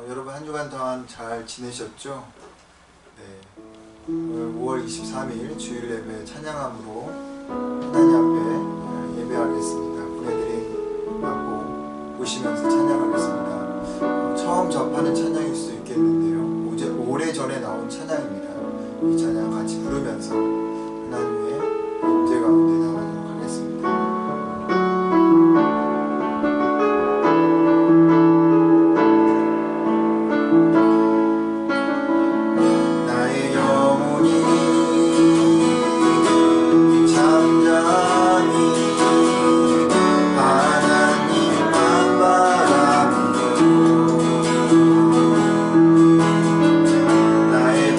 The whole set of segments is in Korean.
여러분 한 주간 동안 잘 지내셨죠? 네. 오늘 5월 23일 주일 예배 찬양함으로 하나님 앞에 예배하겠습니다. 보내드린 받고 오시면서 찬양하겠습니다. 처음 접하는 찬양일 수도 있겠는데요. 오래전에 나온 찬양입니다. 이 찬양 같이 부르면서 하나님의 임재 가운데 나가도록 하겠습니다. 나의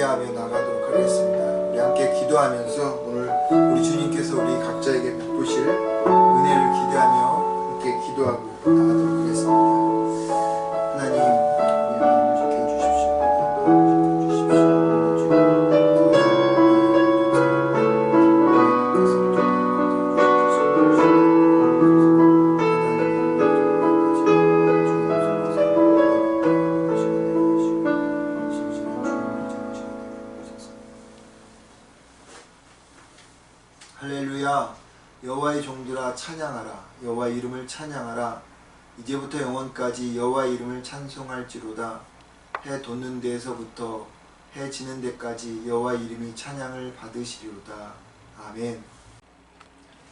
기대하며 나가도록 하겠습니다. 우리 함께 기도하면서 오늘 우리 주님께서 우리 각자에게 베푸실 은혜를 기대하며 함께 기도하고 나가도록 하겠습니다. 하나님, 우리 마음을 지켜주십시오. 할렐루야. 여호와의 종들아 찬양하라. 여호와의 이름을 찬양하라. 이제부터 영원까지 여호와의 이름을 찬송할지로다. 해 돋는 데에서부터 해 지는 데까지 여호와의 이름이 찬양을 받으시리로다. 아멘.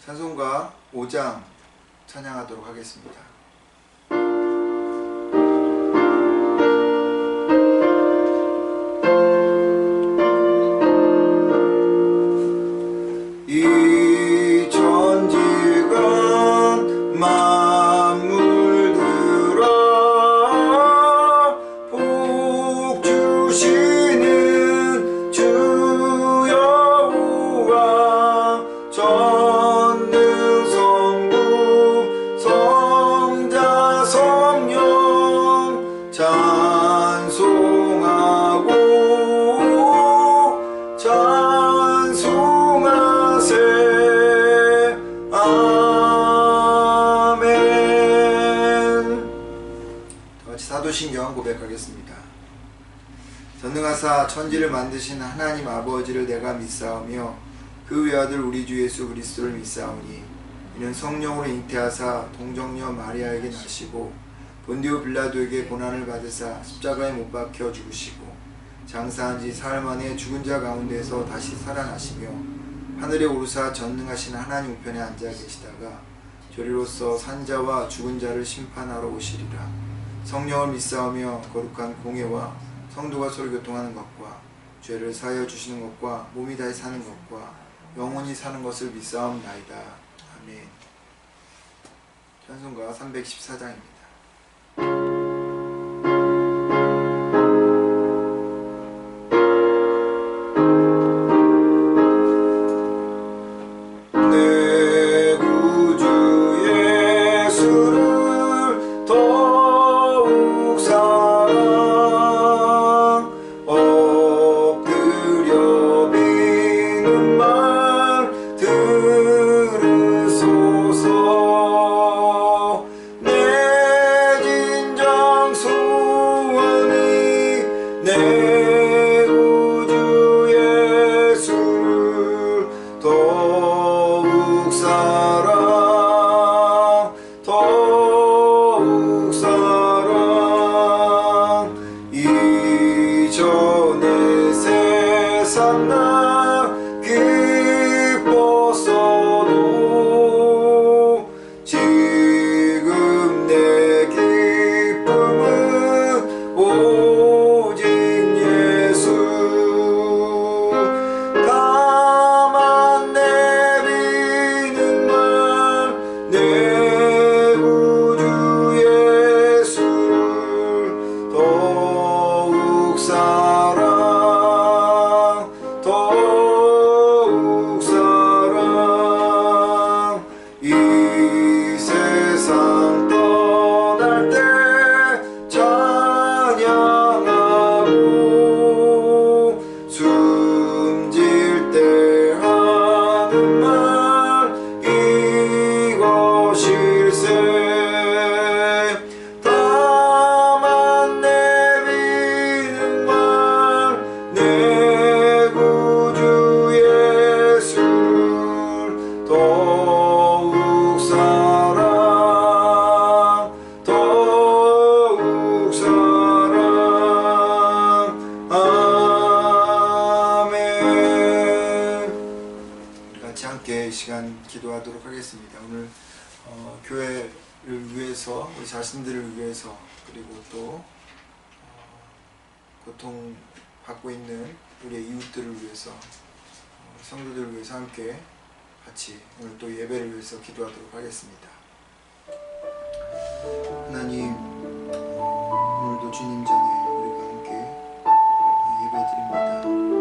찬송가 5장 찬양하도록 하겠습니다. 이 천지간 만물들아 복 주시는 주 여호와 전능성부 성자 성령 찬송하고 사도신경 고백하겠습니다. 전능하사 천지를 만드신 하나님 아버지를 내가 믿사오며 그 외아들 우리 주 예수 그리스도를 믿사오니 이는 성령으로 잉태하사 동정녀 마리아에게 나시고 본디오 빌라도에게 고난을 받으사 십자가에 못 박혀 죽으시고 장사한 지 사흘 만에 죽은 자 가운데서 다시 살아나시며 하늘에 오르사 전능하신 하나님 우편에 앉아 계시다가 저리로서 산자와 죽은 자를 심판하러 오시리라. 성령을 믿사오며 거룩한 공예와 성도가 서로 교통하는 것과 죄를 사하여 주시는 것과 몸이 다시 사는 것과 영원히 사는 것을 믿사옵나이다. 아멘. 찬송가 314장입니다. 기도하도록 하겠습니다. 오늘 교회를 위해서, 우리 자신들을 위해서, 그리고 또 고통받고 있는 우리의 이웃들을 위해서, 성도들을 위해서 함께 같이 오늘 또 예배를 위해서 기도하도록 하겠습니다. 하나님, 오늘도 주님 전에 우리가 함께 예배드립니다.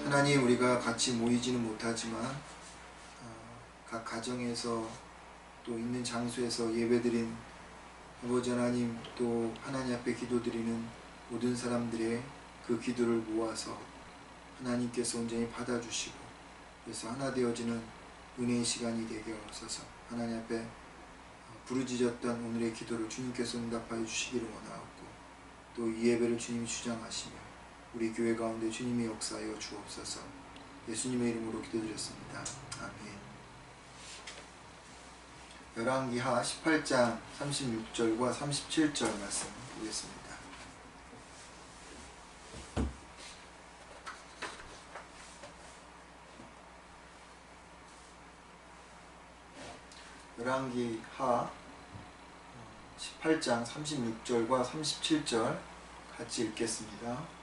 하나님, 우리가 같이 모이지는 못하지만 각 가정에서 또 있는 장소에서 예배드린 아버지 하나님, 또 하나님 앞에 기도드리는 모든 사람들의 그 기도를 모아서 하나님께서 온전히 받아주시고, 그래서 하나 되어지는 은혜의 시간이 되게 하옵소서. 하나님 앞에 부르짖었던 오늘의 기도를 주님께서 응답하여 주시기를 원하옵고, 또 이 예배를 주님이 주장하시며 우리 교회 가운데 주님이 역사하여 주옵소서. 예수님의 이름으로 기도드렸습니다. 아멘. 열왕기하 18장 36절과 37절 말씀 보겠습니다. 열왕기하 18장 36절과 37절 같이 읽겠습니다.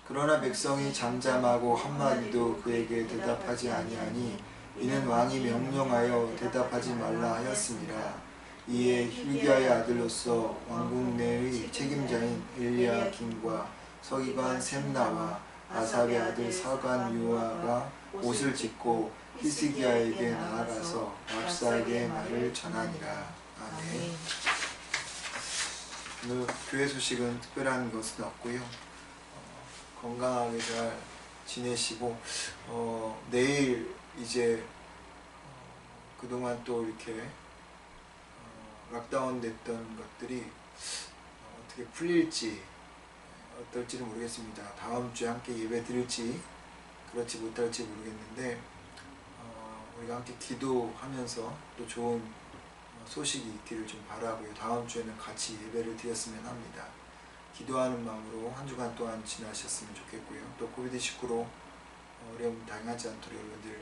그러나 백성이 잠잠하고 한마디도 그에게 대답하지 아니하니 이는 왕이 명령하여 대답하지 말라 하였습니다. 이에 hil기야의 아들로서 왕궁 내의 책임자인 엘리야김과 서기관 셈나와 아삽의 아들 사관 요아가 옷을 찢고 히스기야에게 나아가서 랍사에게 말을 전하니라. 아멘. 오늘 교회 소식은 특별한 것은 없고요. 건강하게 잘 지내시고 내일 이제 그동안 또 이렇게 락다운 됐던 것들이 어떻게 풀릴지 어떨지는 모르겠습니다. 다음 주에 함께 예배 드릴지 그렇지 못할지 모르겠는데 우리가 함께 기도하면서 또 좋은 소식이 있기를 좀 바라고요. 다음 주에는 같이 예배를 드렸으면 합니다. 기도하는 마음으로 한 주간 동안 지나셨으면 좋겠고요. 또 코비드19로 어려움 당하지 않도록 여러분들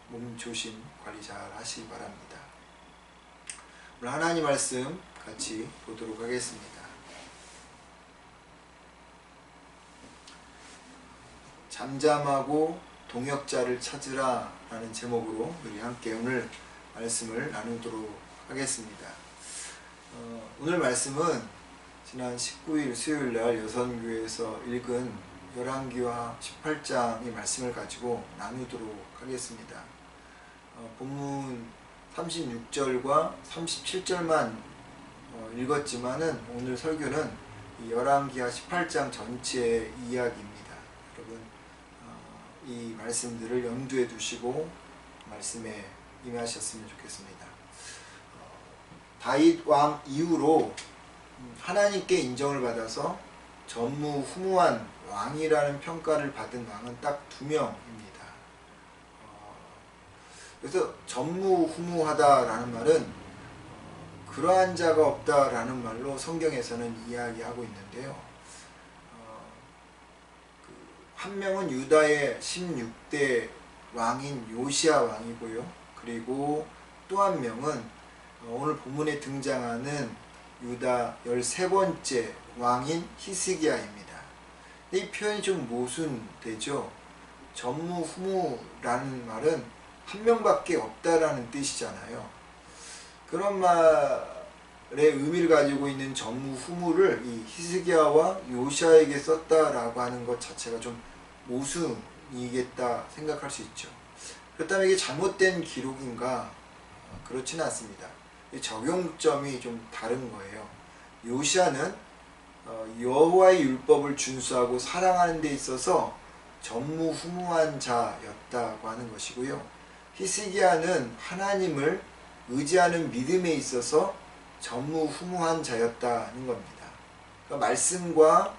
몸 조심 관리 잘 하시기 바랍니다. 오늘 하나님 말씀 같이 보도록 하겠습니다. 잠잠하고 동역자를 찾으라 라는 제목으로 우리 함께 오늘 말씀을 나누도록 하겠습니다. 오늘 말씀은 지난 19일 수요일날 여선교회에서 읽은 열왕기하 18장의 말씀을 가지고 나누도록 하겠습니다. 본문 36절과 37절만 읽었지만은 오늘 설교는 이 열왕기하 18장 전체의 이야기입니다. 여러분 이 말씀들을 염두에 두시고 말씀에 임하셨으면 좋겠습니다. 다윗 왕 이후로 하나님께 인정을 받아서 전무후무한 왕이라는 평가를 받은 왕은 딱 2명입니다. 그래서 전무후무하다라는 말은 그러한 자가 없다라는 말로 성경에서는 이야기하고 있는데요. 한 명은 유다의 16대 왕인 요시야 왕이고요. 그리고 또 한 명은 오늘 본문에 등장하는 유다 13번째 왕인 히스기야입니다. 이 표현이 좀 모순되죠. 전무후무라는 말은 한 명밖에 없다라는 뜻이잖아요. 그런 말의 의미를 가지고 있는 전무후무를 이 히스기야와 요시야에게 썼다라고 하는 것 자체가 좀 모순이겠다 생각할 수 있죠. 그렇다면 이게 잘못된 기록인가? 그렇지는 않습니다. 적용점이 좀 다른 거예요. 요시야는 여호와의 율법을 준수하고 사랑하는 데 있어서 전무후무한 자였다고 하는 것이고요. 히스기야는 하나님을 의지하는 믿음에 있어서 전무후무한 자였다는 겁니다. 그러니까 말씀과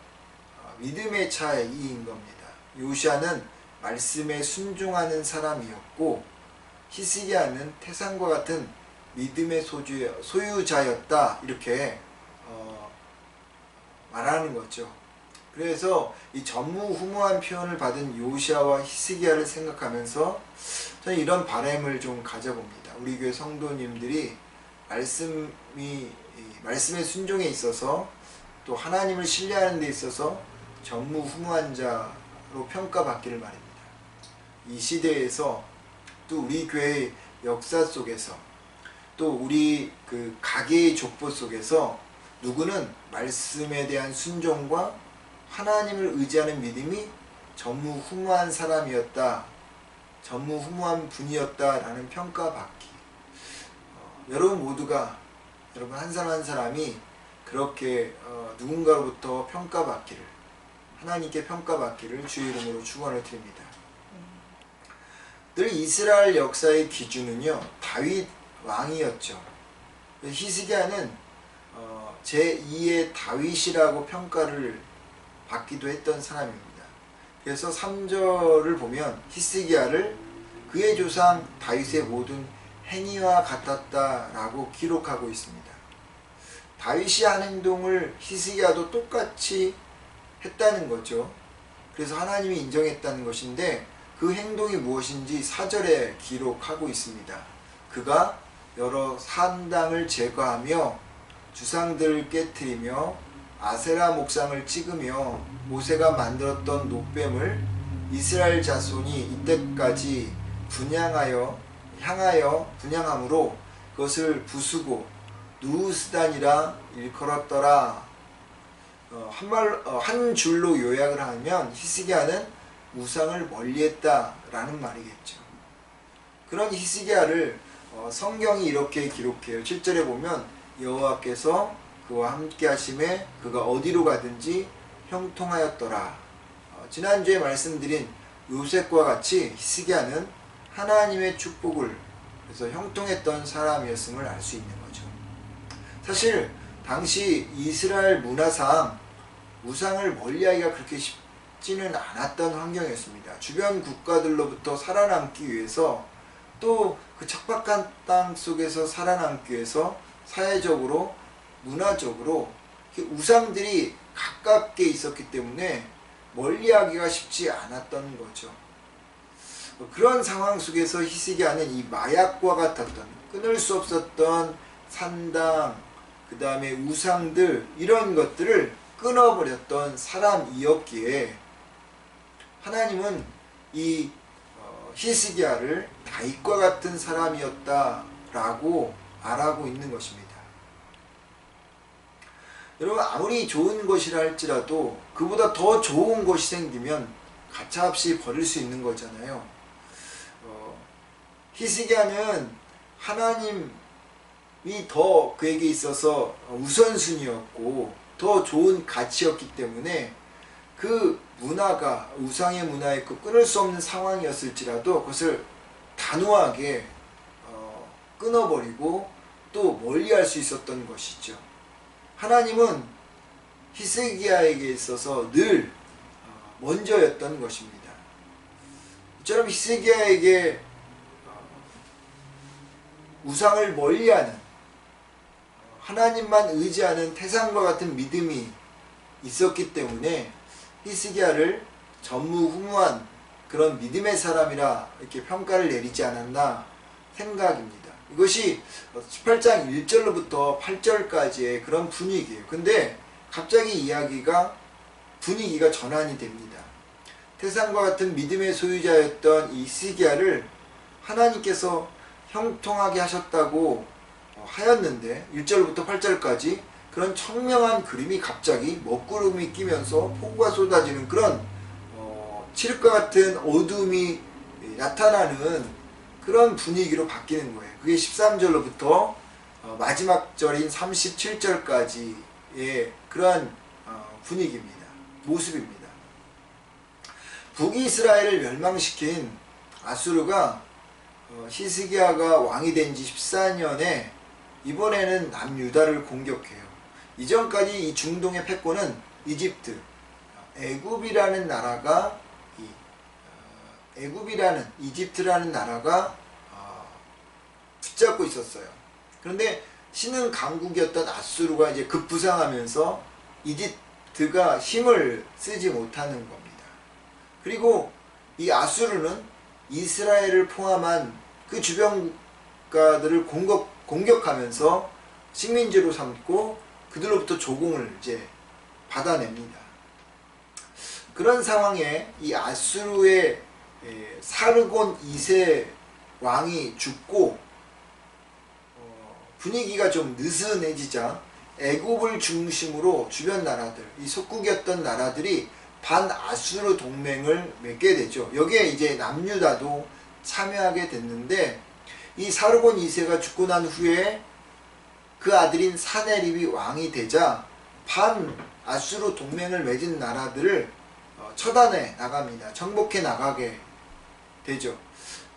믿음의 차이인 겁니다. 요시야는 말씀에 순종하는 사람이었고 히스기야는 태산과 같은 믿음의 소유자였다 이렇게 말하는 거죠. 그래서 이 전무후무한 표현을 받은 요시야와 히스기야를 생각하면서 저는 이런 바람을 좀 가져봅니다. 우리 교회 성도님들이 말씀의 순종에 있어서 또 하나님을 신뢰하는 데 있어서 전무후무한 자로 평가받기를 바랍니다. 이 시대에서 또 우리 교회의 역사 속에서 또 우리 그 가계의 족보 속에서 누구는 말씀에 대한 순종과 하나님을 의지하는 믿음이 전무후무한 사람이었다, 전무후무한 분이었다라는 평가받기. 여러분 모두가, 여러분 한 사람 한 사람이 그렇게 누군가로부터 평가받기를, 하나님께 평가받기를 주의 이름으로 축원을 드립니다. 늘 이스라엘 역사의 기준은요, 다윗 왕이었죠. 히스기야는 제2의 다윗이라고 평가를 받기도 했던 사람입니다. 그래서 3절을 보면 히스기야를 그의 조상 다윗의 모든 행위와 같았다라고 기록하고 있습니다. 다윗이 한 행동을 히스기야도 똑같이 했다는 거죠. 그래서 하나님이 인정했다는 것인데, 그 행동이 무엇인지 4절에 기록하고 있습니다. 그가 여러 산당을 제거하며 주상들을 깨트리며 아세라 목상을 찍으며 모세가 만들었던 노뱀을 이스라엘 자손이 이때까지 향하여 분향함으로 그것을 부수고 누우스단이라 일컬었더라. 한 줄로 요약을 하면 히스기야는 우상을 멀리했다라는 말이겠죠. 그런 히스기야를 성경이 이렇게 기록해요. 7절에 보면 여호와께서 그와 함께 하심에 그가 어디로 가든지 형통하였더라. 지난주에 말씀드린 요셉과 같이 히스기야는 하나님의 축복을, 그래서 형통했던 사람이었음을 알 수 있는 거죠. 사실 당시 이스라엘 문화상 우상을 멀리하기가 그렇게 쉽지는 않았던 환경이었습니다. 주변 국가들로부터 살아남기 위해서, 또 그 척박한 땅 속에서 살아남기 위해서 사회적으로, 문화적으로 우상들이 가깝게 있었기 때문에 멀리하기가 쉽지 않았던 거죠. 그런 상황 속에서 히스기야는 이 마약과 같았던, 끊을 수 없었던 산당, 그 다음에 우상들, 이런 것들을 끊어버렸던 사람이었기에 하나님은 이 히스기야를 다윗과 같은 사람이었다라고 말하고 있는 것입니다. 여러분, 아무리 좋은 것이라 할지라도 그보다 더 좋은 것이 생기면 가차없이 버릴 수 있는 거잖아요. 히스기야는 하나님이 더 그에게 있어서 우선순위였고 더 좋은 가치였기 때문에 그 문화가 우상의 문화였고 끊을 수 없는 상황이었을지라도 그것을 단호하게 끊어버리고 또 멀리할 수 있었던 것이죠. 하나님은 히스기야에게 있어서 늘 먼저였던 것입니다. 이처럼 히스기야에게 우상을 멀리하는, 하나님만 의지하는 태산과 같은 믿음이 있었기 때문에 히스기야를 전무후무한 그런 믿음의 사람이라 이렇게 평가를 내리지 않았나 생각입니다. 이것이 18장 1절로부터 8절까지의 그런 분위기예요. 근데 갑자기 분위기가 전환이 됩니다. 태산과 같은 믿음의 소유자였던 이 히스기야를 하나님께서 형통하게 하셨다고 하였는데 1절부터 8절까지 그런 청명한 그림이 갑자기 먹구름이 끼면서 폭우가 쏟아지는 그런 칠흑과 같은 어둠이 나타나는 그런 분위기로 바뀌는 거예요. 그게 13절로부터 마지막 절인 37절까지의 그러한 분위기입니다. 모습입니다. 북이스라엘을 멸망시킨 아수르가 히스기야가 왕이 된 지 14년에 이번에는 남유다를 공격해요. 이전까지 이 중동의 패권은 이집트, 애굽이라는 이집트라는 나라가 붙잡고 있었어요. 그런데 신흥 강국이었던 아수르가 이제 급부상하면서 이집트가 힘을 쓰지 못하는 겁니다. 그리고 이 아수르는 이스라엘을 포함한 그 주변 국가들을 공격하면서 식민지로 삼고 그들로부터 조공을 이제 받아냅니다. 그런 상황에 이 아수르의 사르곤 2세 왕이 죽고 분위기가 좀 느슨해지자 애굽을 중심으로 주변 나라들, 이 속국이었던 나라들이 반아수르 동맹을 맺게 되죠. 여기에 이제 남유다도 참여하게 됐는데, 이 사르곤 2세가 죽고 난 후에 그 아들인 사네립이 왕이 되자 반아수르 동맹을 맺은 나라들을 처단해 나갑니다. 정복해 나가게 되죠.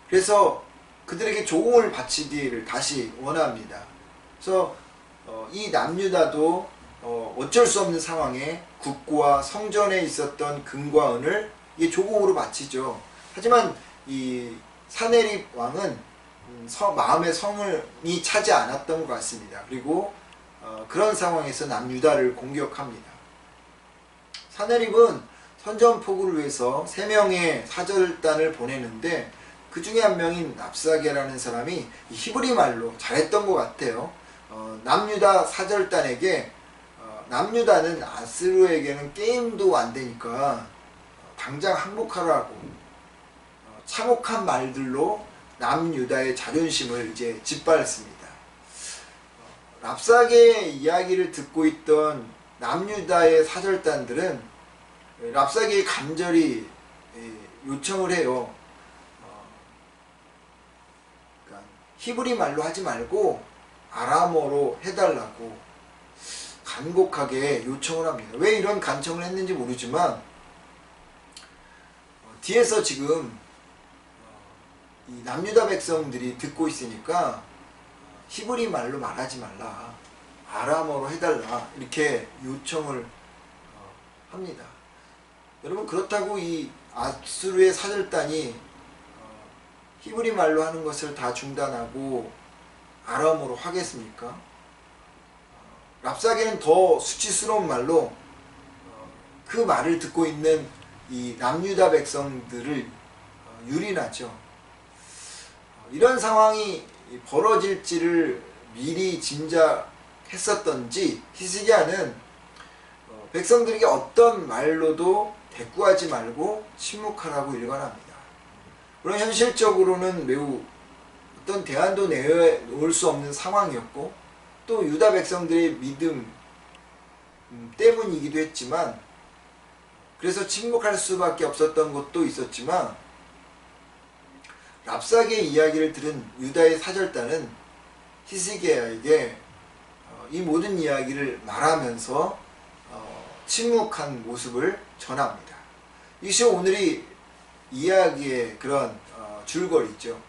그래서 그들에게 조공을 바치기를 다시 원합니다. 그래서 이 남유다도 어쩔 수 없는 상황에 국고와 성전에 있었던 금과 은을 이게 조공으로 바치죠. 하지만 이 사네립 왕은 마음의 성이 차지 않았던 것 같습니다. 그리고 그런 상황에서 남유다를 공격합니다. 사네립은 선전포고를 위해서 3명의 사절단을 보내는데, 그 중에 한 명인 랍사게라는 사람이 히브리 말로 잘했던 것 같아요. 남유다 사절단에게 남유다는 아수르에게는 게임도 안 되니까 당장 항복하라고 참혹한 말들로 남유다의 자존심을 이제 짓밟습니다. 랍사게의 이야기를 듣고 있던 남유다의 사절단들은 랍사게에 간절히 요청을 해요. 그러니까 히브리 말로 하지 말고 아람어로 해달라고 간곡하게 요청을 합니다. 왜 이런 간청을 했는지 모르지만 뒤에서 지금 이 남유다 백성들이 듣고 있으니까 히브리 말로 말하지 말라, 아람어로 해달라, 이렇게 요청을 합니다. 여러분, 그렇다고 이 아수르의 사절단이 히브리 말로 하는 것을 다 중단하고 아람어로 하겠습니까? 랍사게는 더 수치스러운 말로 그 말을 듣고 있는 이 남유다 백성들을 유린하죠. 이런 상황이 벌어질지를 미리 짐작했었던지 히스기야는 백성들에게 어떤 말로도 대꾸하지 말고 침묵하라고 일관합니다. 물론 현실적으로는 매우 어떤 대안도 내놓을 수 없는 상황이었고, 또 유다 백성들의 믿음 때문이기도 했지만, 그래서 침묵할 수밖에 없었던 것도 있었지만, 랍사게의 이야기를 들은 유다의 사절단은 히스기야에게 이 모든 이야기를 말하면서 침묵한 모습을 전합니다. 이것이 오늘의 이야기의 그런 줄거리죠.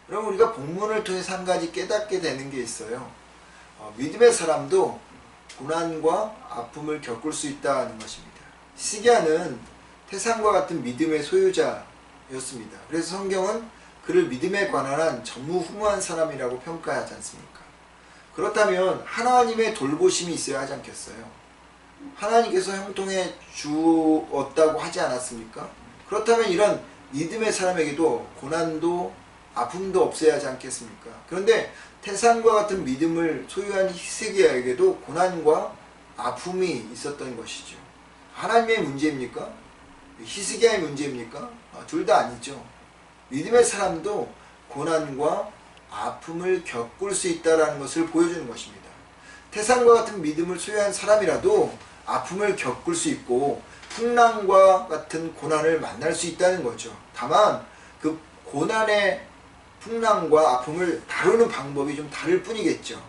여러분, 우리가 본문을 통해서 한 가지 깨닫게 되는 게 있어요. 믿음의 사람도 고난과 아픔을 겪을 수 있다는 것입니다. 히스기야는 태산과 같은 믿음의 소유자였습니다. 그래서 성경은 그를 믿음에 관한 한 전무후무한 사람이라고 평가하지 않습니까? 그렇다면 하나님의 돌보심이 있어야 하지 않겠어요? 하나님께서 형통해 주었다고 하지 않았습니까? 그렇다면 이런 믿음의 사람에게도 고난도 아픔도 없어야 하지 않겠습니까? 그런데 태산과 같은 믿음을 소유한 히스기야에게도 고난과 아픔이 있었던 것이죠. 하나님의 문제입니까? 히스기야의 문제입니까? 둘 다 아니죠. 믿음의 사람도 고난과 아픔을 겪을 수 있다는 것을 보여주는 것입니다. 태산과 같은 믿음을 소유한 사람이라도 아픔을 겪을 수 있고 풍랑과 같은 고난을 만날 수 있다는 거죠. 다만 그 고난의 풍랑과 아픔을 다루는 방법이 좀 다를 뿐이겠죠.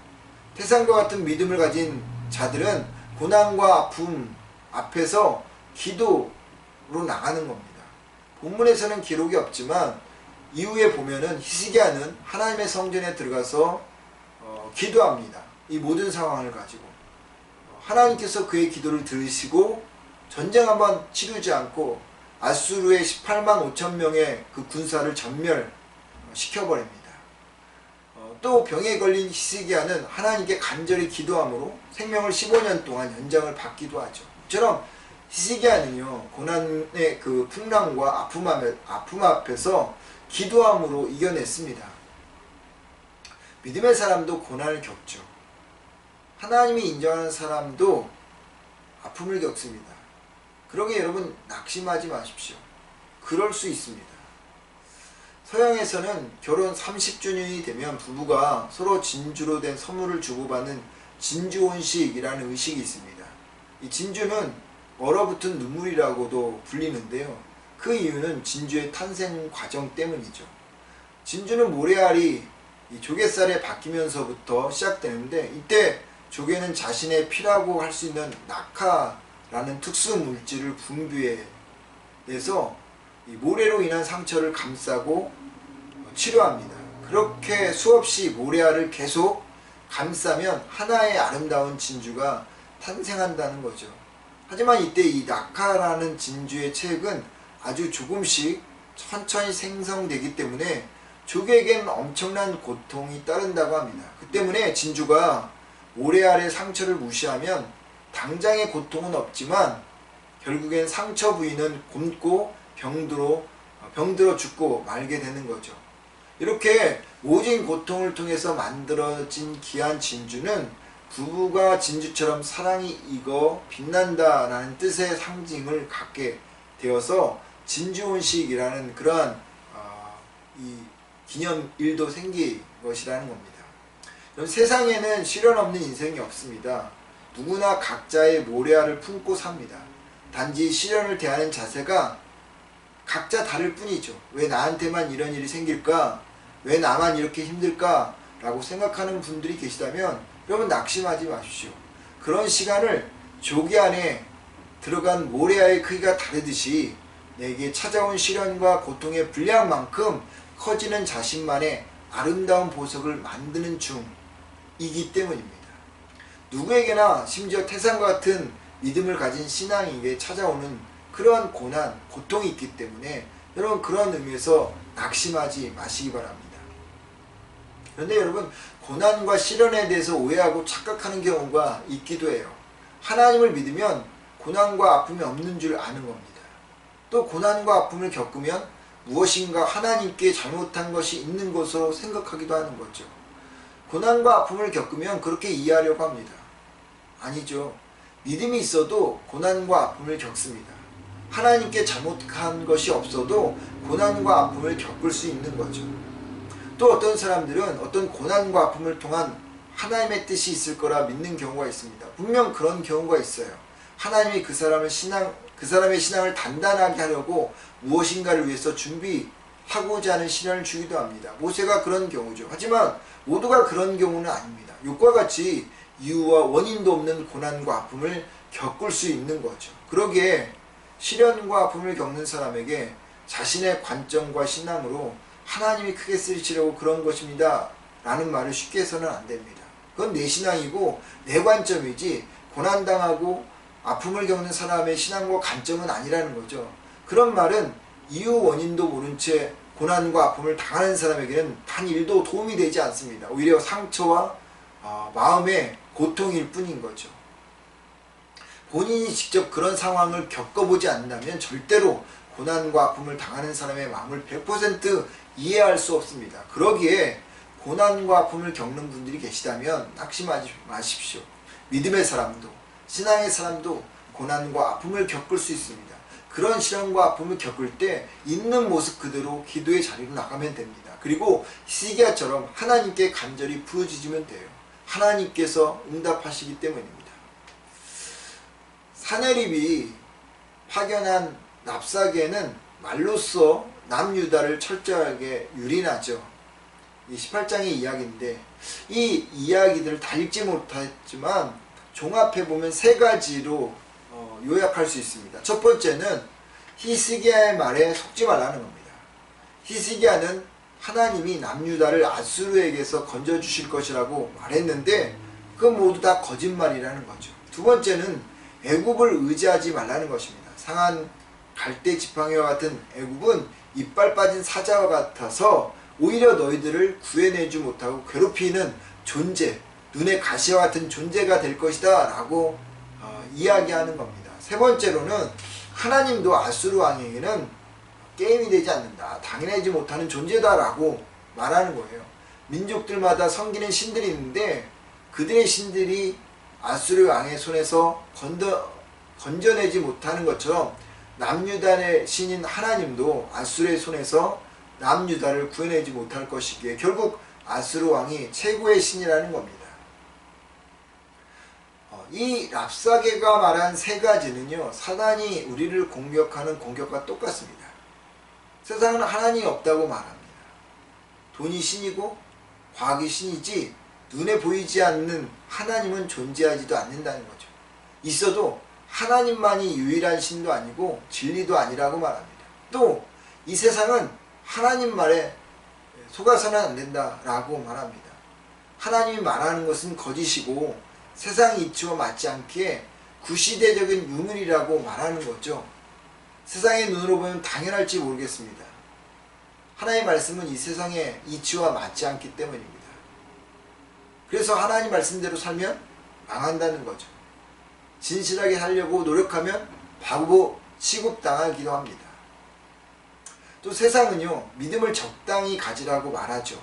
태산과 같은 믿음을 가진 자들은 고난과 아픔 앞에서 기도로 나가는 겁니다. 본문에서는 기록이 없지만 이후에 보면은 히스기야는 하나님의 성전에 들어가서 기도합니다. 이 모든 상황을 가지고 하나님께서 그의 기도를 들으시고 전쟁 한번 치르지 않고 아수르의 18만 5천 명의 그 군사를 전멸시켜버립니다. 또 병에 걸린 히스기야는 하나님께 간절히 기도함으로 생명을 15년 동안 연장을 받기도 하죠. 이처럼 히스기야는요, 고난의 그 풍랑과 아픔 앞에서 기도함으로 이겨냈습니다. 믿음의 사람도 고난을 겪죠. 하나님이 인정하는 사람도 아픔을 겪습니다. 그러기에 여러분 낙심하지 마십시오. 그럴 수 있습니다. 서양에서는 결혼 30주년이 되면 부부가 서로 진주로 된 선물을 주고받는 진주혼식이라는 의식이 있습니다. 이 진주는 얼어붙은 눈물이라고도 불리는데요. 그 이유는 진주의 탄생 과정 때문이죠. 진주는 모래알이 이 조갯살에 박히면서부터 시작되는데, 이때 조개는 자신의 피라고 할 수 있는 낙하라는 특수 물질을 분비해서 이 모래로 인한 상처를 감싸고 치료합니다. 그렇게 수없이 모래알을 계속 감싸면 하나의 아름다운 진주가 탄생한다는 거죠. 하지만 이때 이 낙하라는 진주의 체액은 아주 조금씩 천천히 생성되기 때문에 조개에게는 엄청난 고통이 따른다고 합니다. 그 때문에 진주가 모래알의 상처를 무시하면 당장의 고통은 없지만 결국엔 상처 부위는 곪고 병들어 죽고 말게 되는 거죠. 이렇게 모진 고통을 통해서 만들어진 귀한 진주는 부부가 진주처럼 사랑이 익어 빛난다라는 뜻의 상징을 갖게 되어서 진주혼식이라는 그러한 이 기념일도 생긴 것이라는 겁니다. 세상에는 시련 없는 인생이 없습니다. 누구나 각자의 모래알을 품고 삽니다. 단지 시련을 대하는 자세가 각자 다를 뿐이죠. 왜 나한테만 이런 일이 생길까? 왜 나만 이렇게 힘들까? 라고 생각하는 분들이 계시다면 여러분 낙심하지 마십시오. 그런 시간을 조개 안에 들어간 모래알의 크기가 다르듯이 내게 찾아온 시련과 고통의 분량만큼 커지는 자신만의 아름다운 보석을 만드는 중이기 때문입니다. 누구에게나 심지어 태산과 같은 믿음을 가진 신앙인에게 찾아오는 그러한 고난, 고통이 있기 때문에 여러분 그런 의미에서 낙심하지 마시기 바랍니다. 그런데 여러분 고난과 시련에 대해서 오해하고 착각하는 경우가 있기도 해요. 하나님을 믿으면 고난과 아픔이 없는 줄 아는 겁니다. 또 고난과 아픔을 겪으면 무엇인가 하나님께 잘못한 것이 있는 것으로 생각하기도 하는 거죠. 고난과 아픔을 겪으면 그렇게 이해하려고 합니다. 아니죠. 믿음이 있어도 고난과 아픔을 겪습니다. 하나님께 잘못한 것이 없어도 고난과 아픔을 겪을 수 있는 거죠. 또 어떤 사람들은 어떤 고난과 아픔을 통한 하나님의 뜻이 있을 거라 믿는 경우가 있습니다. 분명 그런 경우가 있어요. 하나님이 그 사람의 신앙을 단단하게 하려고 무엇인가를 위해서 준비하고자 하는 시련을 주기도 합니다. 모세가 그런 경우죠. 하지만 모두가 그런 경우는 아닙니다. 욕과 같이 이유와 원인도 없는 고난과 아픔을 겪을 수 있는 거죠. 그러기에 시련과 아픔을 겪는 사람에게 자신의 관점과 신앙으로 하나님이 크게 쓰시려고 그런 것입니다 라는 말을 쉽게 해서는 안 됩니다. 그건 내 신앙이고 내 관점이지 고난당하고 아픔을 겪는 사람의 신앙과 관점은 아니라는 거죠. 그런 말은 이유 원인도 모른 채 고난과 아픔을 당하는 사람에게는 단 1도 도움이 되지 않습니다. 오히려 상처와 마음의 고통일 뿐인 거죠. 본인이 직접 그런 상황을 겪어보지 않는다면 절대로 고난과 아픔을 당하는 사람의 마음을 100% 이해할 수 없습니다. 그러기에 고난과 아픔을 겪는 분들이 계시다면 낙심하지 마십시오. 믿음의 사람도 신앙의 사람도 고난과 아픔을 겪을 수 있습니다. 그런 시련과 아픔을 겪을 때 있는 모습 그대로 기도의 자리로 나가면 됩니다. 그리고 히스기야처럼 하나님께 간절히 부르짖으면 돼요. 하나님께서 응답하시기 때문입니다. 사내립이 파견한 납사계는 말로써 남유다를 철저하게 유린하죠. 이 18장의 이야기인데 이 이야기들을 다 읽지 못했지만 종합해보면 3가지로 요약할 수 있습니다. 첫 번째는 히스기야의 말에 속지 말라는 겁니다. 히스기야는 하나님이 남유다를 아수르에게서 건져주실 것이라고 말했는데 그건 모두 다 거짓말이라는 거죠. 두 번째는 애굽을 의지하지 말라는 것입니다. 상한 갈대 지팡이와 같은 애굽은 이빨 빠진 사자와 같아서 오히려 너희들을 구해내지 못하고 괴롭히는 존재, 눈의 가시와 같은 존재가 될 것이다 라고 이야기하는 겁니다. 세 번째로는 하나님도 아수르 왕에게는 게임이 되지 않는다, 당연하지 못하는 존재다 라고 말하는 거예요. 민족들마다 섬기는 신들이 있는데 그들의 신들이 아수르 왕의 손에서 건져내지 못하는 것처럼 남유다의 신인 하나님도 아수르의 손에서 남유다를 구해내지 못할 것이기에 결국 아수르 왕이 최고의 신이라는 겁니다. 이 랍사게가 말한 세 가지는요, 사단이 우리를 공격하는 공격과 똑같습니다. 세상은 하나님이 없다고 말합니다. 돈이 신이고 과학이 신이지 눈에 보이지 않는 하나님은 존재하지도 않는다는 거죠. 있어도 하나님만이 유일한 신도 아니고 진리도 아니라고 말합니다. 또 이 세상은 하나님 말에 속아서는 안 된다라고 말합니다. 하나님이 말하는 것은 거짓이고 세상 이치와 맞지 않기에 구시대적인 유물이라고 말하는 거죠. 세상의 눈으로 보면 당연할지 모르겠습니다. 하나님의 말씀은 이 세상의 이치와 맞지 않기 때문입니다. 그래서 하나님 말씀대로 살면 망한다는 거죠. 진실하게 살려고 노력하면 바보 취급당하기도 합니다. 또 세상은요, 믿음을 적당히 가지라고 말하죠.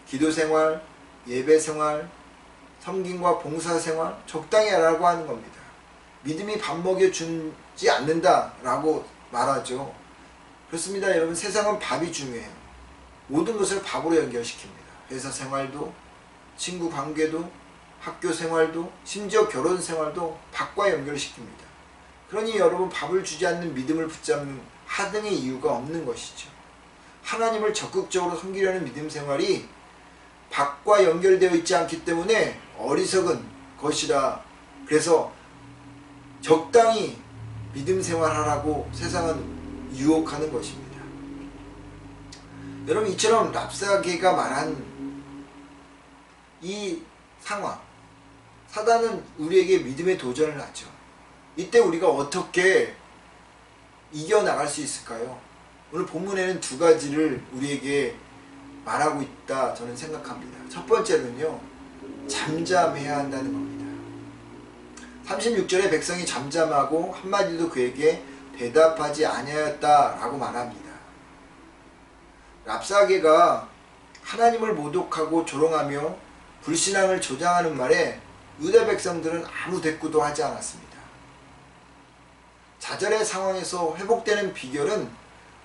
기도생활, 예배생활, 섬김과 봉사생활 적당히 하라고 하는 겁니다. 믿음이 밥 먹여주지 않는다라고 말하죠. 그렇습니다. 여러분, 세상은 밥이 중요해요. 모든 것을 밥으로 연결시킵니다. 회사 생활도, 친구 관계도, 학교 생활도, 심지어 결혼 생활도 밥과 연결시킵니다. 그러니 여러분, 밥을 주지 않는 믿음을 붙잡는 하등의 이유가 없는 것이죠. 하나님을 적극적으로 섬기려는 믿음 생활이 밥과 연결되어 있지 않기 때문에 어리석은 것이라, 그래서 적당히 믿음 생활하라고 세상은 유혹하는 것입니다. 여러분, 이처럼 랍사게가 말한 이 상황, 사단은 우리에게 믿음의 도전을 하죠. 이때 우리가 어떻게 이겨나갈 수 있을까요? 오늘 본문에는 두 가지를 우리에게 말하고 있다 저는 생각합니다. 첫 번째는요, 잠잠해야 한다는 겁니다. 36절에 백성이 잠잠하고 한마디도 그에게 대답하지 아니하였다라고 말합니다. 랍사게가 하나님을 모독하고 조롱하며 불신앙을 조장하는 말에 유다 백성들은 아무 대꾸도 하지 않았습니다. 좌절의 상황에서 회복되는 비결은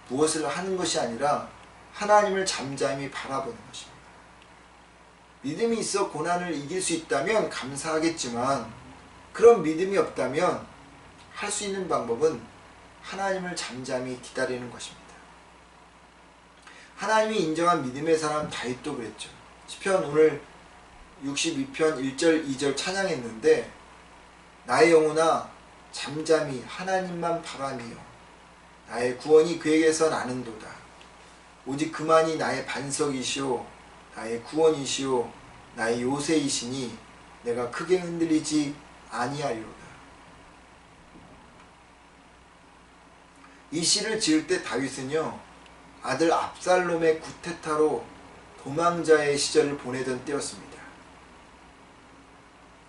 무엇을 하는 것이 아니라 하나님을 잠잠히 바라보는 것입니다. 믿음이 있어 고난을 이길 수 있다면 감사하겠지만, 그런 믿음이 없다면 할 수 있는 방법은 하나님을 잠잠히 기다리는 것입니다. 하나님이 인정한 믿음의 사람 다윗도 그랬죠. 시편 오늘 62편 1절 2절 찬양했는데, 나의 영혼아 잠잠히 하나님만 바라며 나의 구원이 그에게서 나는도다. 오직 그만이 나의 반석이시오 나의 구원이시오 나의 요새이시니 내가 크게 흔들리지 아니하리로다. 이 시를 지을 때 다윗은요, 아들 압살롬의 구테타로 도망자의 시절을 보내던 때였습니다.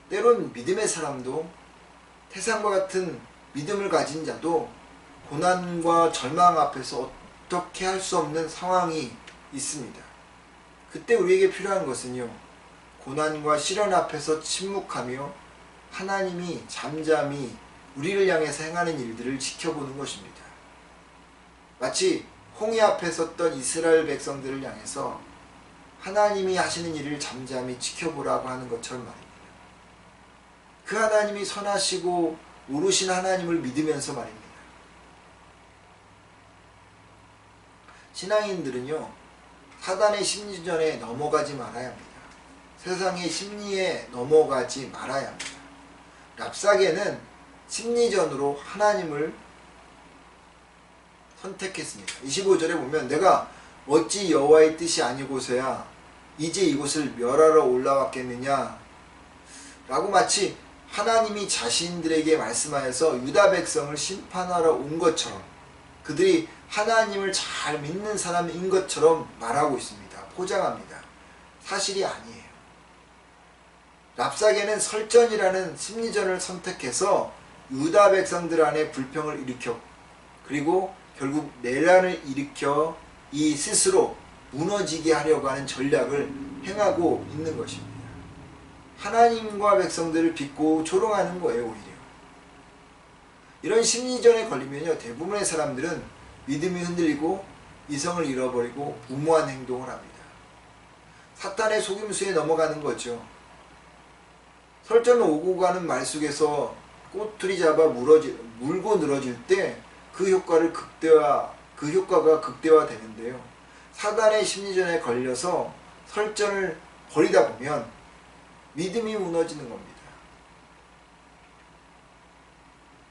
때론 믿음의 사람도, 태산과 같은 믿음을 가진 자도 고난과 절망 앞에서 어떻게 할 수 없는 상황이 있습니다. 그때 우리에게 필요한 것은요, 고난과 시련 앞에서 침묵하며 하나님이 잠잠히 우리를 향해서 행하는 일들을 지켜보는 것입니다. 마치 홍해 앞에 섰던 이스라엘 백성들을 향해서 하나님이 하시는 일을 잠잠히 지켜보라고 하는 것처럼 말입니다. 그 하나님이 선하시고 오르신 하나님을 믿으면서 말입니다. 신앙인들은요, 사단의 심리전에 넘어가지 말아야 합니다. 세상의 심리에 넘어가지 말아야 합니다. 랍사게는 심리전으로 하나님을 선택했습니다. 25절에 보면 내가 어찌 여호와의 뜻이 아니고서야 이제 이곳을 멸하러 올라왔겠느냐 라고 마치 하나님이 자신들에게 말씀하여서 유다 백성을 심판하러 온 것처럼, 그들이 하나님을 잘 믿는 사람인 것처럼 말하고 있습니다. 포장합니다. 사실이 아니에요. 랍사게는 설전이라는 심리전을 선택해서 유다 백성들 안에 불평을 일으켰고, 그리고 결국 내란을 일으켜 이 스스로 무너지게 하려고 하는 전략을 행하고 있는 것입니다. 하나님과 백성들을 빚고 조롱하는 거예요. 오히려 이런 심리전에 걸리면요, 대부분의 사람들은 믿음이 흔들리고 이성을 잃어버리고 무모한 행동을 합니다. 사탄의 속임수에 넘어가는 거죠. 설전을 오고 가는 말 속에서 꼬투리 잡아 물고 늘어질 때 그 효과가 극대화되는데요. 사단의 심리전에 걸려서 설전을 벌이다 보면 믿음이 무너지는 겁니다.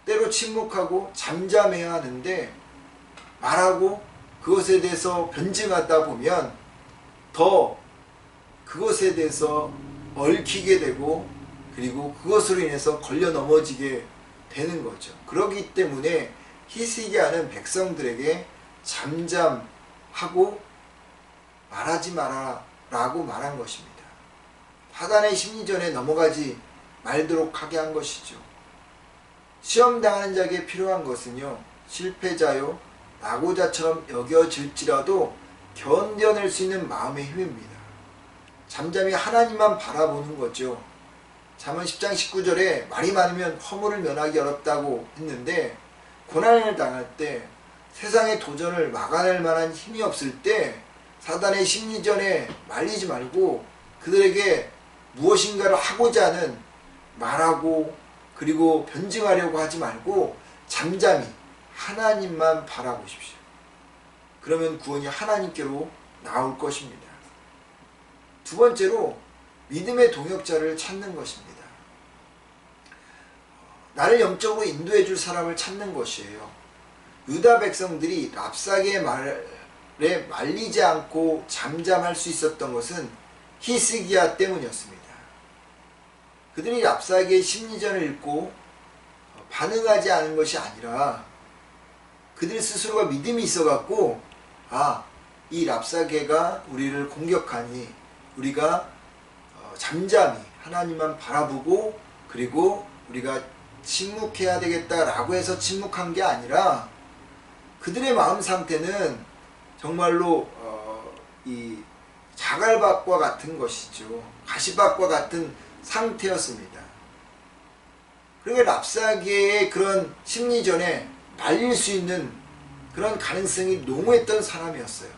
때로 침묵하고 잠잠해야 하는데 말하고 그것에 대해서 변증하다 보면 더 그것에 대해서 얽히게 되고 그리고 그것으로 인해서 걸려 넘어지게 되는 거죠. 그렇기 때문에 히스기야는 백성들에게 잠잠하고 말하지 마라 라고 말한 것입니다. 사단의 심리전에 넘어가지 말도록 하게 한 것이죠. 시험당하는 자에게 필요한 것은요, 실패자요 낙오자처럼 여겨질지라도 견뎌낼 수 있는 마음의 힘입니다. 잠잠히 하나님만 바라보는 거죠. 잠언 10장 19절에 말이 많으면 허물을 면하기 어렵다고 했는데, 고난을 당할 때 세상의 도전을 막아낼 만한 힘이 없을 때 사단의 심리전에 말리지 말고 그들에게 무엇인가를 하고자 하는 말하고 그리고 변증하려고 하지 말고 잠잠히 하나님만 바라보십시오. 그러면 구원이 하나님께로 나올 것입니다. 두 번째로 믿음의 동역자를 찾는 것입니다. 나를 영적으로 인도해 줄 사람을 찾는 것이에요. 유다 백성들이 랍사게의 말에 말리지 않고 잠잠할 수 있었던 것은 히스기야 때문이었습니다. 그들이 랍사게의 심리전을 읽고 반응하지 않은 것이 아니라 그들 스스로가 믿음이 있어갖고 이 랍사게가 우리를 공격하니 우리가 잠잠히 하나님만 바라보고 그리고 우리가 침묵해야 되겠다라고 해서 침묵한 게 아니라 그들의 마음 상태는 정말로 이 자갈밭과 같은 것이죠. 가시밭과 같은 상태였습니다. 그러니까 랍사게의 그런 심리전에 말릴 수 있는 그런 가능성이 농후했던 사람이었어요.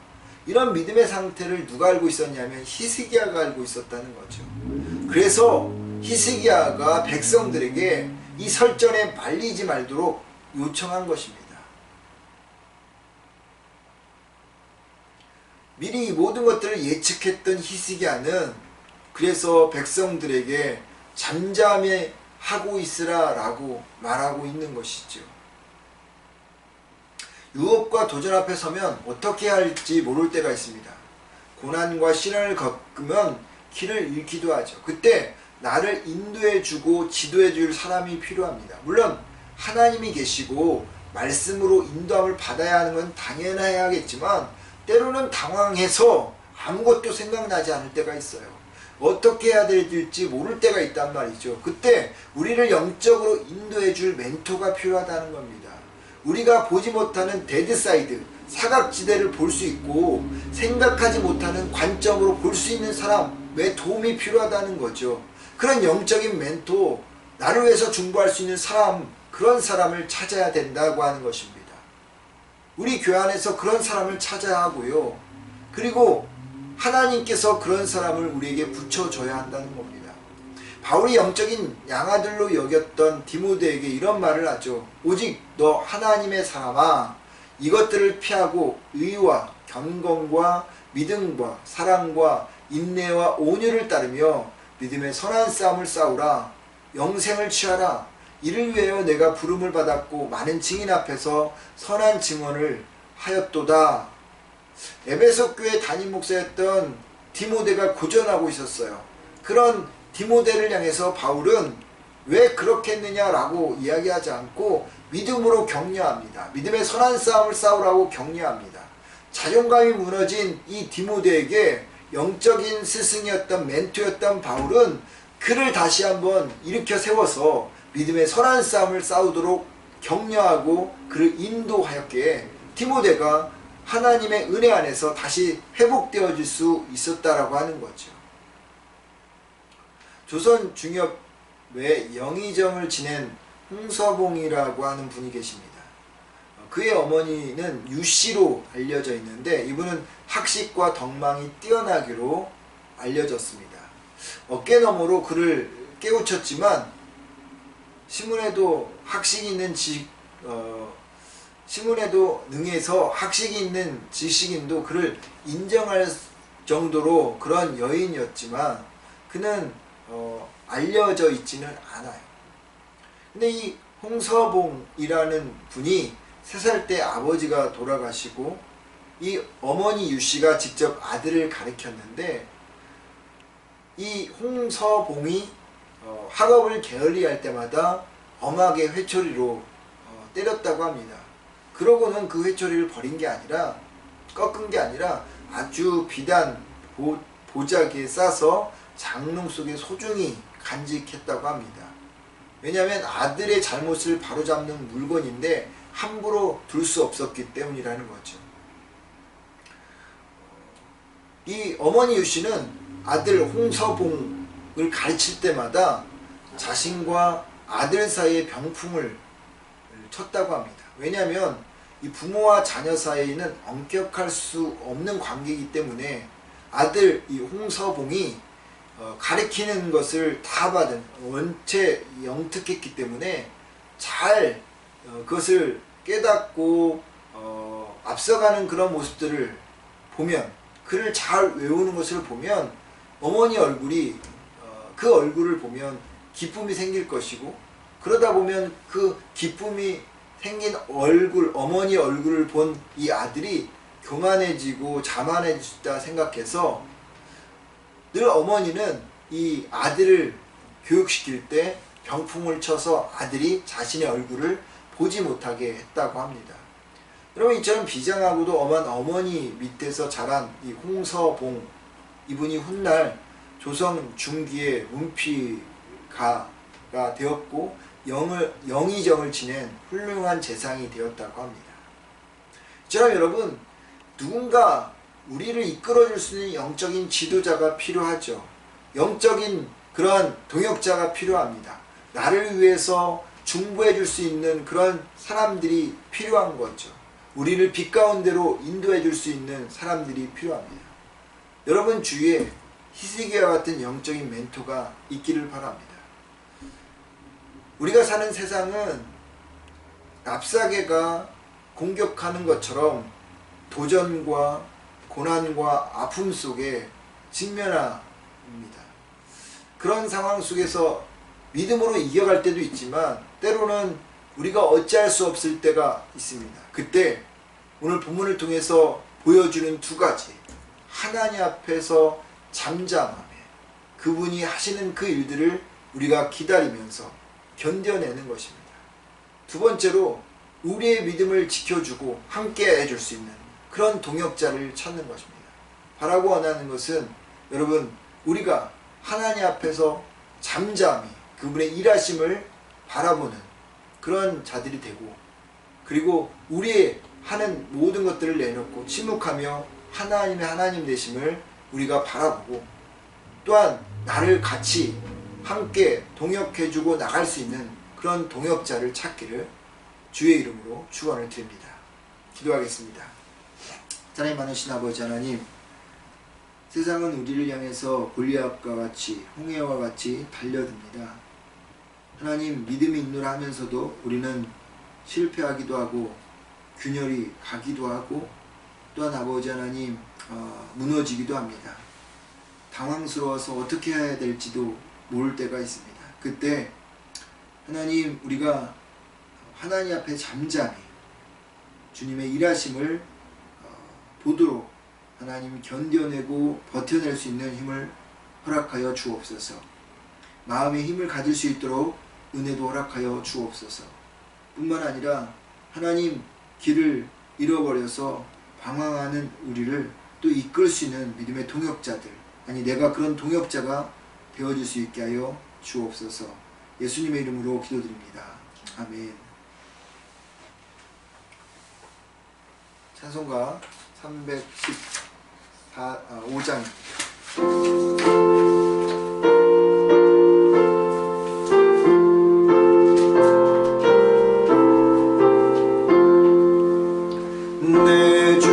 이런 믿음의 상태를 누가 알고 있었냐면 히스기야가 알고 있었다는 거죠. 그래서 히스기야가 백성들에게 이 설전에 말리지 말도록 요청한 것입니다. 미리 이 모든 것들을 예측했던 히스기야는 그래서 백성들에게 잠잠히 하고 있으라 라고 말하고 있는 것이죠. 유혹과 도전 앞에 서면 어떻게 할지 모를 때가 있습니다. 고난과 시련을 겪으면 길을 잃기도 하죠. 그때 나를 인도해주고 지도해줄 사람이 필요합니다. 물론 하나님이 계시고 말씀으로 인도함을 받아야 하는 건 당연해야겠지만 때로는 당황해서 아무것도 생각나지 않을 때가 있어요. 어떻게 해야 될지 모를 때가 있단 말이죠. 그때 우리를 영적으로 인도해줄 멘토가 필요하다는 겁니다. 우리가 보지 못하는 데드사이드, 사각지대를 볼 수 있고 생각하지 못하는 관점으로 볼 수 있는 사람의 도움이 필요하다는 거죠. 그런 영적인 멘토, 나를 위해서 중보할 수 있는 사람, 그런 사람을 찾아야 된다고 하는 것입니다. 우리 교회 안에서 그런 사람을 찾아야 하고요. 그리고 하나님께서 그런 사람을 우리에게 붙여줘야 한다는 겁니다. 바울이 영적인 양아들로 여겼던 디모데에게 이런 말을 하죠. 오직 너 하나님의 사람아, 이것들을 피하고 의와 경건과 믿음과 사랑과 인내와 온유를 따르며 믿음의 선한 싸움을 싸우라. 영생을 취하라. 이를 위하여 내가 부름을 받았고 많은 증인 앞에서 선한 증언을 하였도다. 에베소 교회 담임 목사였던 디모데가 고전하고 있었어요. 그런 디모데를 향해서 바울은 왜 그렇게 했느냐라고 이야기하지 않고 믿음으로 격려합니다. 믿음의 선한 싸움을 싸우라고 격려합니다. 자존감이 무너진 이 디모데에게 영적인 스승이었던 멘토였던 바울은 그를 다시 한번 일으켜 세워서 믿음의 선한 싸움을 싸우도록 격려하고 그를 인도하였기에 디모데가 하나님의 은혜 안에서 다시 회복되어질 수 있었다라고 하는 거죠. 조선 중엽에 영의정을 지낸 홍서봉이라고 하는 분이 계십니다. 그의 어머니는 유씨로 알려져 있는데 이분은 학식과 덕망이 뛰어나기로 알려졌습니다. 어깨너머로 그를 깨우쳤지만 신문에도 신문에도 능해서 학식이 있는 지식인도 그를 인정할 정도로 그런 여인이었지만 그는 알려져 있지는 않아요. 근데 이 홍서봉이라는 분이 3살 때 아버지가 돌아가시고 이 어머니 유씨가 직접 아들을 가르쳤는데 이 홍서봉이 학업을 게을리할 때마다 엄하게 회초리로 때렸다고 합니다. 그러고는 그 회초리를 버린 게 아니라 꺾은 게 아니라 아주 비단 보자기에 싸서 장롱 속에 소중히 간직했다고 합니다. 왜냐하면 아들의 잘못을 바로잡는 물건인데 함부로 둘 수 없었기 때문이라는 거죠. 이 어머니 유씨는 아들 홍서봉을 가르칠 때마다 자신과 아들 사이에 병풍을 쳤다고 합니다. 왜냐하면 이 부모와 자녀 사이에는 엄격할 수 없는 관계이기 때문에 아들 이 홍서봉이 가르치는 것을 다 받은 원체 영특했기 때문에 잘 그것을 깨닫고 앞서가는 그런 모습들을 보면, 그를 잘 외우는 것을 보면 어머니 얼굴이 그 얼굴을 보면 기쁨이 생길 것이고, 그러다 보면 그 기쁨이 생긴 얼굴, 어머니 얼굴을 본 이 아들이 교만해지고 자만해지다 생각해서 늘 어머니는 이 아들을 교육시킬 때 병풍을 쳐서 아들이 자신의 얼굴을 보지 못하게 했다고 합니다. 여러분, 이처럼 비장하고도 엄한 어머니 밑에서 자란 이 홍서봉, 이분이 훗날 조선 중기의 문피가가 되었고 영의정을 지낸 훌륭한 재상이 되었다고 합니다. 이처럼 여러분, 누군가 우리를 이끌어줄 수 있는 영적인 지도자가 필요하죠. 영적인 그런 동역자가 필요합니다. 나를 위해서 중보해 줄 수 있는 그런 사람들이 필요한 거죠. 우리를 빛 가운데로 인도해 줄 수 있는 사람들이 필요합니다. 여러분 주위에 히스기야와 같은 영적인 멘토가 있기를 바랍니다. 우리가 사는 세상은 납사개가 공격하는 것처럼 도전과 고난과 아픔 속에 직면합니다. 그런 상황 속에서 믿음으로 이겨갈 때도 있지만 때로는 우리가 어찌할 수 없을 때가 있습니다. 그때 오늘 본문을 통해서 보여주는 2가지, 하나님 앞에서 잠잠함에 그분이 하시는 그 일들을 우리가 기다리면서 견뎌내는 것입니다. 2번째로 우리의 믿음을 지켜주고 함께 해줄 수 있는 그런 동역자를 찾는 것입니다. 바라고 원하는 것은 여러분, 우리가 하나님 앞에서 잠잠히 그분의 일하심을 바라보는 그런 자들이 되고, 그리고 우리의 하는 모든 것들을 내놓고 침묵하며 하나님의 하나님 되심을 우리가 바라보고, 또한 나를 같이 함께 동역해주고 나갈 수 있는 그런 동역자를 찾기를 주의 이름으로 축원을 드립니다. 기도하겠습니다. 사랑이 많으신 아버지 하나님, 세상은 우리를 향해서 골리앗과 같이 홍해와 같이 달려듭니다. 하나님, 믿음이 있노라 하면서도 우리는 실패하기도 하고 균열이 가기도 하고, 또한 아버지 하나님 무너지기도 합니다. 당황스러워서 어떻게 해야 될지도 모를 때가 있습니다. 그때 하나님, 우리가 하나님 앞에 잠잠히 주님의 일하심을 보도록 하나님 견뎌내고 버텨낼 수 있는 힘을 허락하여 주옵소서. 마음의 힘을 가질 수 있도록 은혜도 허락하여 주옵소서. 뿐만 아니라 하나님, 길을 잃어버려서 방황하는 우리를 또 이끌 수 있는 믿음의 동역자들, 아니 내가 그런 동역자가 되어줄 수 있게 하여 주옵소서. 예수님의 이름으로 기도드립니다. 아멘. 찬송가 315장 내 주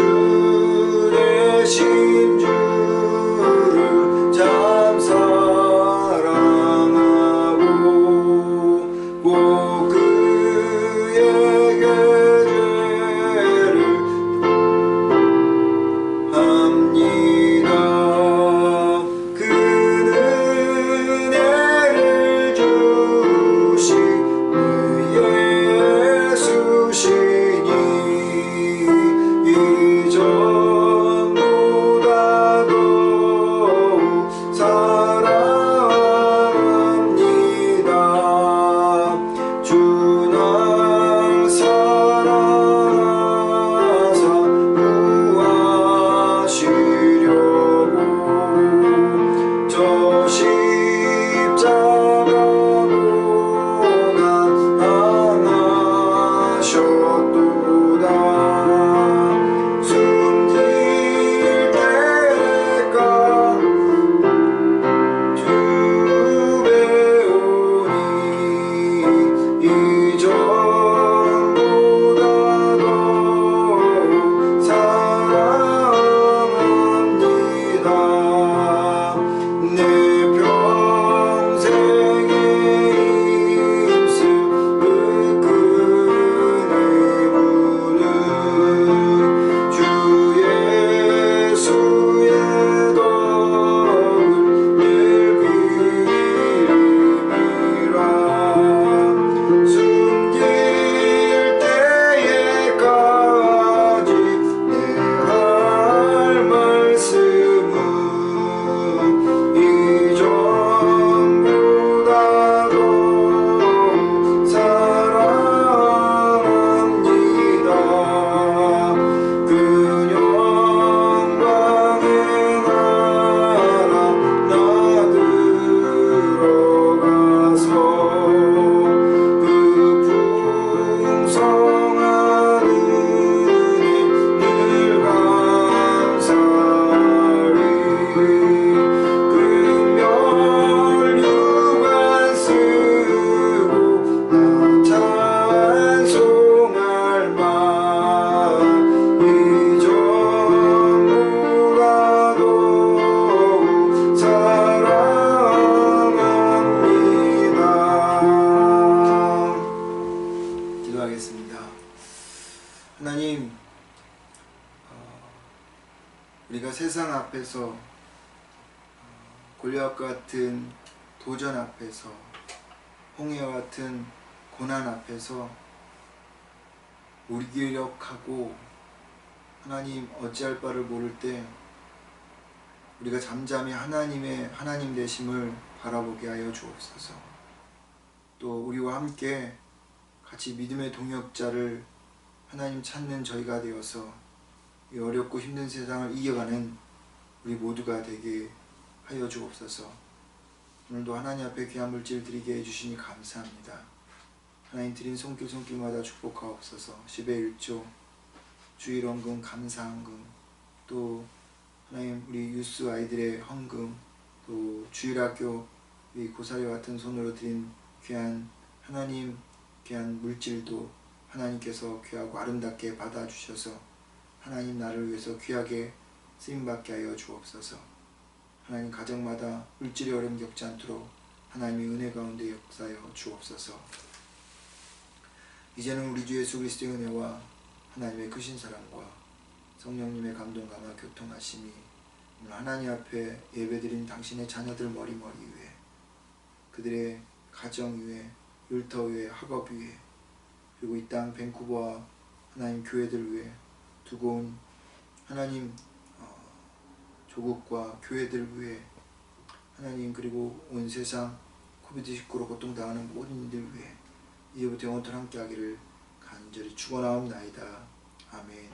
대신 주를 참 사랑하네. 우리가 세상 앞에서 골리앗과 같은 도전 앞에서 홍해와 같은 고난 앞에서 무기력하고 하나님 어찌할 바를 모를 때 우리가 잠잠히 하나님 되심을 바라보게 하여 주옵소서. 또 우리와 함께 같이 믿음의 동역자를 하나님 찾는 저희가 되어서 이 어렵고 힘든 세상을 이겨가는 우리 모두가 되게 하여 주옵소서. 오늘도 하나님 앞에 귀한 물질 드리게 해주시니 감사합니다. 하나님 드린 손길마다 축복하옵소서. 10의 1조 주일원금 감사헌금, 또 하나님 우리 유스 아이들의 헌금, 또 주일학교 이 고사리와 같은 손으로 드린 귀한 하나님 귀한 물질도 하나님께서 귀하고 아름답게 받아주셔서 하나님 나를 위해서 귀하게 쓰임받게 하여 주옵소서. 하나님 가정마다 물질의 어려움 겪지 않도록 하나님의 은혜 가운데 역사하여 주옵소서. 이제는 우리 주 예수 그리스도의 은혜와 하나님의 크신 사랑과 성령님의 감동 감화 교통하심이 오늘 하나님 앞에 예배드린 당신의 자녀들 머리머리 위에, 그들의 가정 위에, 일터 위에, 학업 위에, 그리고 이 땅 밴쿠버와 하나님 교회들 위에 두고 온 하나님 조국과 교회들 위에 하나님, 그리고 온 세상 코비드19로 고통당하는 모든 이들 위에 이제부터 영원토록 함께하기를 간절히 축원하옵나이다. 아멘.